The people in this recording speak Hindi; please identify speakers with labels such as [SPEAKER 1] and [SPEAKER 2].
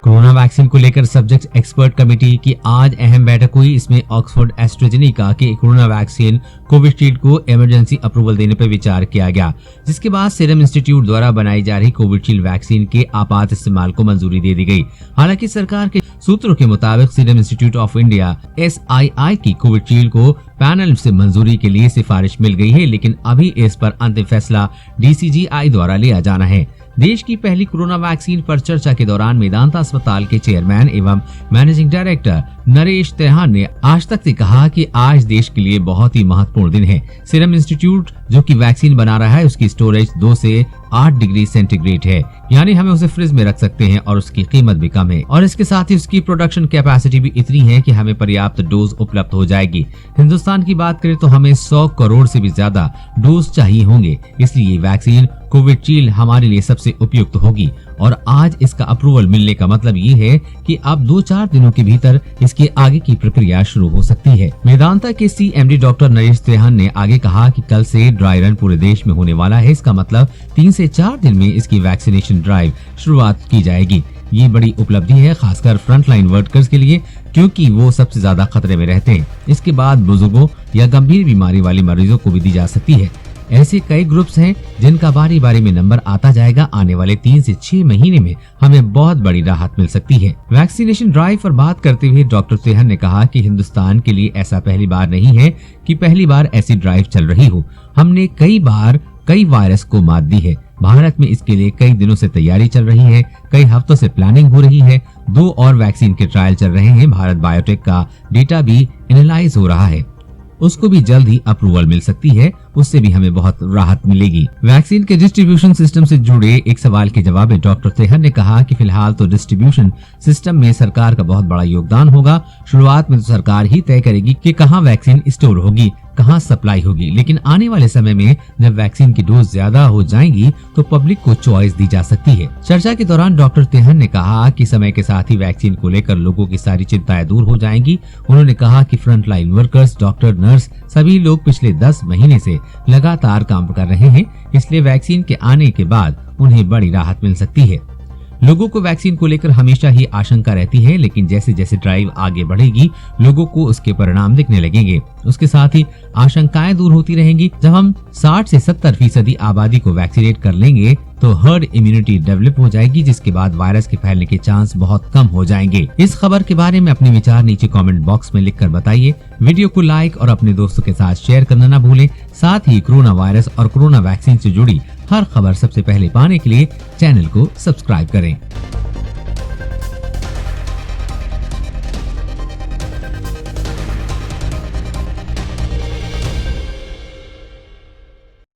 [SPEAKER 1] कोरोना वैक्सीन को लेकर सब्जेक्ट एक्सपर्ट कमेटी की आज अहम बैठक हुई। इसमें ऑक्सफोर्ड एस्ट्राजेनेका के कोरोना वैक्सीन कोविशील्ड को इमरजेंसी अप्रूवल देने पर विचार किया गया, जिसके बाद सीरम इंस्टीट्यूट द्वारा बनाई जा रही कोविशील्ड वैक्सीन के आपात इस्तेमाल को मंजूरी दे दी गई। हालांकि सरकार के सूत्रों के मुताबिक serum institute of India SII की कोविशील्ड को पैनल से मंजूरी के लिए सिफारिश मिल गई है, लेकिन अभी इस पर अंतिम फैसला DCGI द्वारा लिया जाना है। देश की पहली कोरोना वैक्सीन पर चर्चा के दौरान मेदांता अस्पताल के चेयरमैन एवं मैनेजिंग डायरेक्टर नरेश त्रेहान ने आज तक से कहा कि आज देश के लिए बहुत ही महत्वपूर्ण दिन है। सीरम इंस्टीट्यूट जो कि वैक्सीन बना रहा है, उसकी स्टोरेज 2 से 8 डिग्री सेंटीग्रेड है, यानी हमें उसे फ्रिज में रख सकते हैं और उसकी कीमत भी कम है। और इसके साथ ही उसकी प्रोडक्शन कैपेसिटी भी इतनी है कि हमें पर्याप्त डोज उपलब्ध हो जाएगी। हिंदुस्तान की बात करें तो हमें 100 करोड़ से भी ज्यादा डोज चाहिए होंगे, इसलिए वैक्सीन कोविशील्ड हमारे लिए सबसे उपयुक्त होगी। और आज इसका अप्रूवल मिलने का मतलब ये है कि अब 2-4 दिनों के भीतर इसके आगे की प्रक्रिया शुरू हो सकती है। मेदांता के CMD डॉक्टर नरेश त्रेहान ने आगे कहा कि कल से ड्राई रन पूरे देश में होने वाला है। इसका मतलब 3 से 4 दिन में इसकी वैक्सीनेशन ड्राइव शुरुआत की जाएगी। ये बड़ी उपलब्धि है, खासकर फ्रंटलाइन वर्कर्स के लिए, क्योंकि वो सबसे ज्यादा खतरे में रहते हैं। इसके बाद बुजुर्गों या गंभीर बीमारी वाले मरीजों को भी दी जा सकती है। ऐसे कई ग्रुप्स हैं जिनका बारी बारी में नंबर आता जाएगा। आने वाले 3 से 6 महीने में हमें बहुत बड़ी राहत मिल सकती है। वैक्सीनेशन ड्राइव पर बात करते हुए डॉक्टर त्रेहान ने कहा कि हिंदुस्तान के लिए ऐसा पहली बार नहीं है कि पहली बार ऐसी ड्राइव चल रही हो। हमने कई बार कई वायरस को मात दी है। भारत में इसके लिए कई दिनों से तैयारी चल रही है, कई हफ्तों से प्लानिंग हो रही है। 2 और वैक्सीन के ट्रायल चल रहे हैं। भारत बायोटेक का डेटा भी एनालाइज हो रहा है, उसको भी जल्द ही अप्रूवल मिल सकती है, उससे भी हमें बहुत राहत मिलेगी। वैक्सीन के डिस्ट्रीब्यूशन सिस्टम से जुड़े एक सवाल के जवाब में डॉक्टर त्रेहान ने कहा कि फिलहाल तो डिस्ट्रीब्यूशन सिस्टम में सरकार का बहुत बड़ा योगदान होगा। शुरुआत में तो सरकार ही तय करेगी कि कहाँ वैक्सीन स्टोर होगी, कहाँ सप्लाई होगी, लेकिन आने वाले समय में जब वैक्सीन की डोज ज्यादा हो जाएंगी तो पब्लिक को चॉइस दी जा सकती है। चर्चा के दौरान डॉक्टर त्रेहान ने कहा कि समय के साथ ही वैक्सीन को लेकर लोगों की सारी चिंताएं दूर हो जाएंगी। उन्होंने कहा कि front line workers, doctor, nurse सभी लोग पिछले 10 महीने से लगातार काम कर रहे हैं, इसलिए वैक्सीन के आने के बाद उन्हें बड़ी राहत मिल सकती है। लोगों को वैक्सीन को लेकर हमेशा ही आशंका रहती है, लेकिन जैसे जैसे ड्राइव आगे बढ़ेगी लोगों को उसके परिणाम दिखने लगेंगे। उसके साथ ही आशंकाएं दूर होती रहेंगी। जब हम 60 से 70% आबादी को वैक्सीनेट कर लेंगे तो हर्ड इम्यूनिटी डेवलप हो जाएगी, जिसके बाद वायरस के फैलने के चांस बहुत कम हो जाएंगे। इस खबर के बारे में अपने विचार नीचे कमेंट बॉक्स में लिखकर बताइए। वीडियो को लाइक और अपने दोस्तों के साथ शेयर करना न भूलें। साथ ही कोरोना वायरस और कोरोना वैक्सीन से जुड़ी हर खबर सबसे पहले पाने के लिए चैनल को सब्सक्राइब करें।